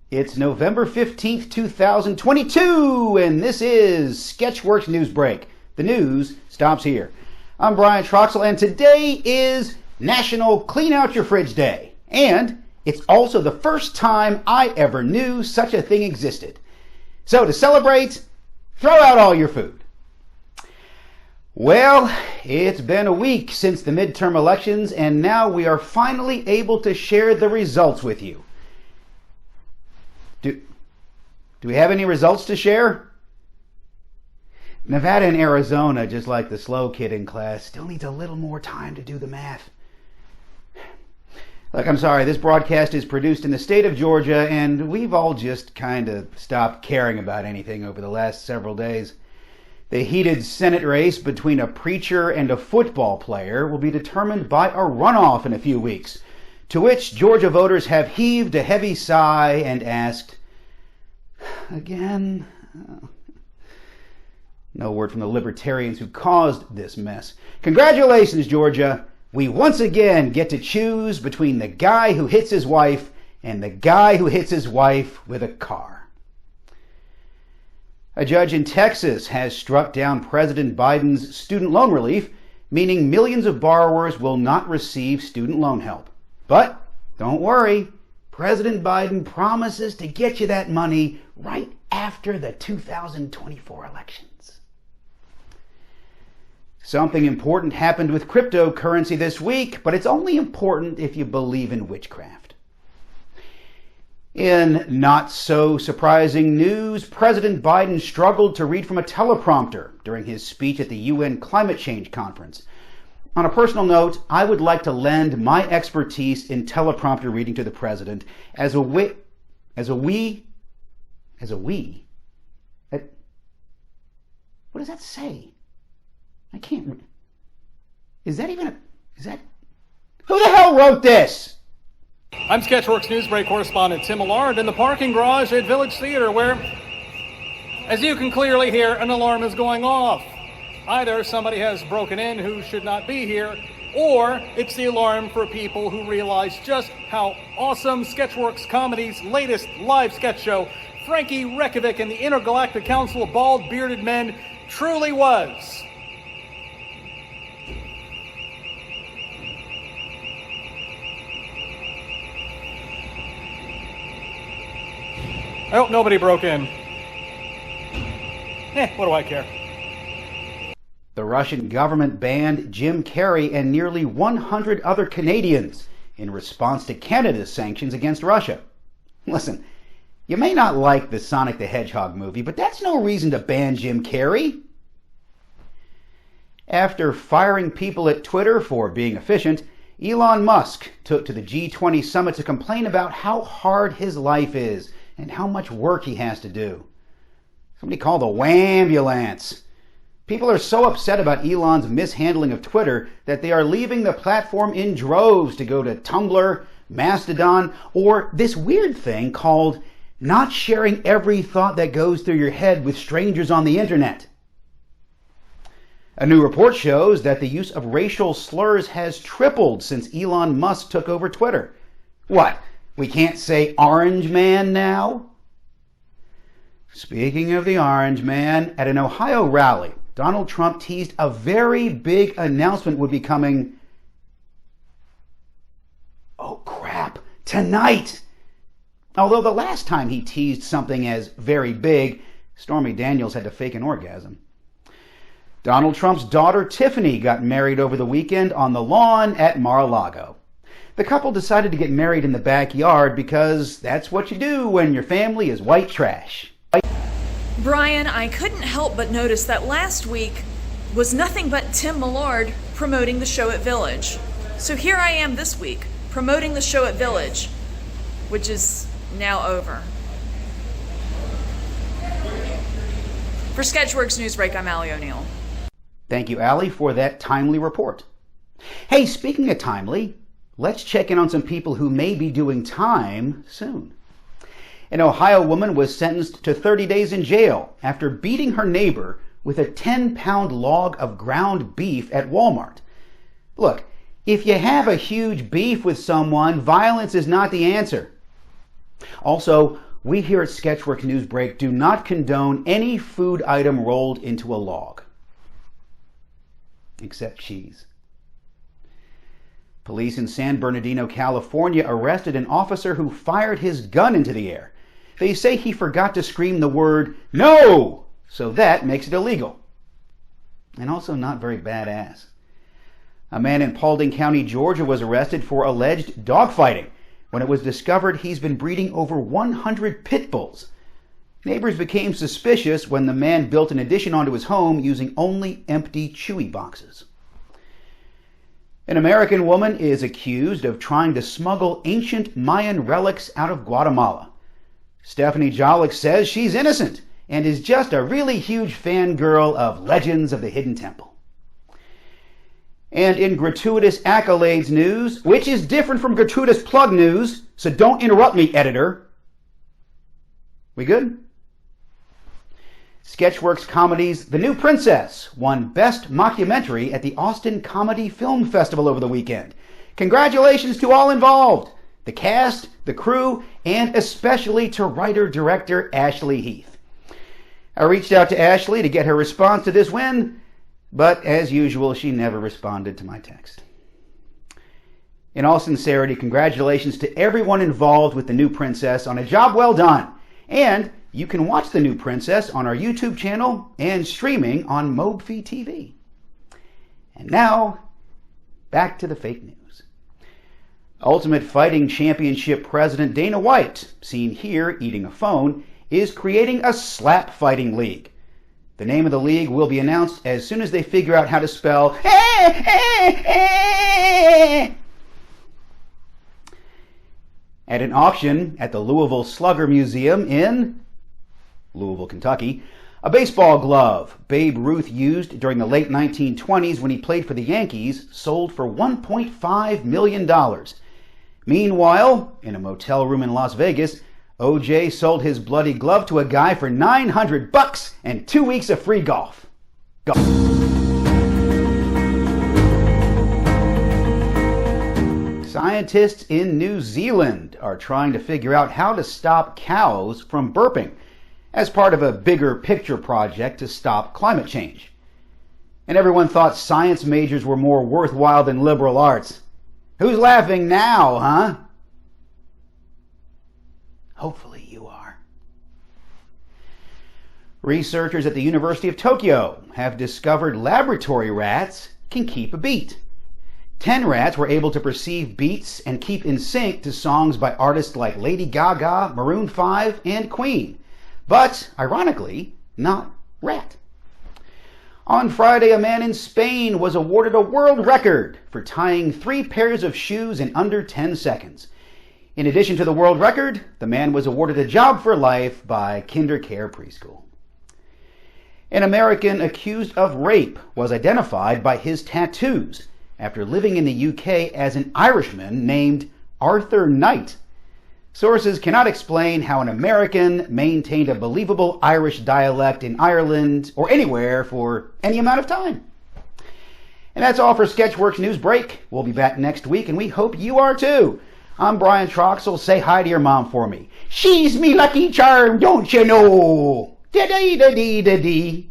It's November 15th, 2022, and this is Sketchworks NewsBrake. The news stops here. I'm Brian Troxel, and today is National Clean Out Your Fridge Day. And it's also the first time I ever knew such a thing existed. So to celebrate, throw out all your food. Well, it's been a week since the midterm elections, and now we are finally able to share the results with you. Do we have any results to share? Nevada and Arizona, just like the slow kid in class, still needs a little more time to do the math. Look, I'm sorry, this broadcast is produced in the state of Georgia, and we've all just kind of stopped caring about anything over the last several days. The heated Senate race between a preacher and a football player will be determined by a runoff in a few weeks, to which Georgia voters have heaved a heavy sigh and asked, again? No word from the libertarians who caused this mess. Congratulations, Georgia. We once again get to choose between the guy who hits his wife and the guy who hits his wife with a car. A judge in Texas has struck down President Biden's student loan relief, meaning millions of borrowers will not receive student loan help. But don't worry, President Biden promises to get you that money right after the 2024 elections. Something important happened with cryptocurrency this week, but it's only important if you believe in witchcraft. In not so surprising news, President Biden struggled to read from a teleprompter during his speech at the UN Climate Change Conference. On a personal note, I would like to lend my expertise in teleprompter reading to the president what does that say? I can't read. Who the hell wrote this? I'm Sketchworks NewsBrake correspondent Tim Millard in the parking garage at Village Theater where, as you can clearly hear, an alarm is going off. Either somebody has broken in who should not be here, or it's the alarm for people who realize just how awesome Sketchworks Comedy's latest live sketch show, Frankie Rekovic and the Intergalactic Council of Bald Bearded Men, truly was. I hope nobody broke in. What do I care? The Russian government banned Jim Carrey and nearly 100 other Canadians in response to Canada's sanctions against Russia. Listen, you may not like the Sonic the Hedgehog movie, but that's no reason to ban Jim Carrey. After firing people at Twitter for being efficient, Elon Musk took to the G20 summit to complain about how hard his life is and how much work he has to do. Somebody called a wambulance. People are so upset about Elon's mishandling of Twitter that they are leaving the platform in droves to go to Tumblr, Mastodon, or this weird thing called not sharing every thought that goes through your head with strangers on the internet. A new report shows that the use of racial slurs has tripled since Elon Musk took over Twitter. What? We can't say Orange Man now? Speaking of the Orange Man, at an Ohio rally, Donald Trump teased a very big announcement would be coming, tonight. Although the last time he teased something as very big, Stormy Daniels had to fake an orgasm. Donald Trump's daughter Tiffany got married over the weekend on the lawn at Mar-a-Lago. The couple decided to get married in the backyard because that's what you do when your family is white trash. Brian, I couldn't help but notice that last week was nothing but Tim Millard promoting the show at Village. So here I am this week, promoting the show at Village, which is now over. For Sketchworks NewsBrake, I'm Allie O'Neill. Thank you, Allie, for that timely report. Hey, speaking of timely, let's check in on some people who may be doing time soon. An Ohio woman was sentenced to 30 days in jail after beating her neighbor with a 10-pound log of ground beef at Walmart. Look, if you have a huge beef with someone, violence is not the answer. Also, we here at Sketchworks NewsBrake do not condone any food item rolled into a log. Except cheese. Police in San Bernardino, California arrested an officer who fired his gun into the air. They say he forgot to scream the word, "No!" So that makes it illegal. And also not very badass. A man in Paulding County, Georgia was arrested for alleged dogfighting when it was discovered he's been breeding over 100 pit bulls. Neighbors became suspicious when the man built an addition onto his home using only empty Chewy boxes. An American woman is accused of trying to smuggle ancient Mayan relics out of Guatemala. Stephanie Jollick says she's innocent and is just a really huge fangirl of Legends of the Hidden Temple. And in gratuitous accolades news, which is different from gratuitous plug news, so don't interrupt me, editor. We good? Sketchworks Comedy's The New Princess won Best Mockumentary at the Austin Comedy Film Festival over the weekend. Congratulations to all involved, the cast, the crew, and especially to writer-director Ashley Heath. I reached out to Ashley to get her response to this win, but as usual, she never responded to my text. In all sincerity, congratulations to everyone involved with The New Princess on a job well done. And you can watch The New Princess on our YouTube channel and streaming on Mobfee TV. And now, back to the fake news. Ultimate Fighting Championship President Dana White, seen here eating a phone, is creating a slap fighting league. The name of the league will be announced as soon as they figure out how to spell At an auction at the Louisville Slugger Museum in Louisville, Kentucky, a baseball glove Babe Ruth used during the late 1920s when he played for the Yankees sold for $1.5 million. Meanwhile, in a motel room in Las Vegas, OJ sold his bloody glove to a guy for $900 and 2 weeks of free golf. Scientists in New Zealand are trying to figure out how to stop cows from burping as part of a bigger picture project to stop climate change. And everyone thought science majors were more worthwhile than liberal arts. Who's laughing now, huh? Hopefully you are. Researchers at the University of Tokyo have discovered laboratory rats can keep a beat. 10 rats were able to perceive beats and keep in sync to songs by artists like Lady Gaga, Maroon 5, and Queen. But, ironically, not rat. On Friday, a man in Spain was awarded a world record for tying 3 pairs of shoes in under 10 seconds. In addition to the world record, the man was awarded a job for life by KinderCare Preschool. An American accused of rape was identified by his tattoos after living in the UK as an Irishman named Arthur Knight. Sources cannot explain how an American maintained a believable Irish dialect in Ireland or anywhere for any amount of time. And that's all for Sketchworks NewsBrake. We'll be back next week, and we hope you are too. I'm Brian Troxel. Say hi to your mom for me. She's me lucky charm, don't you know? Da-dee-da-dee-da-dee.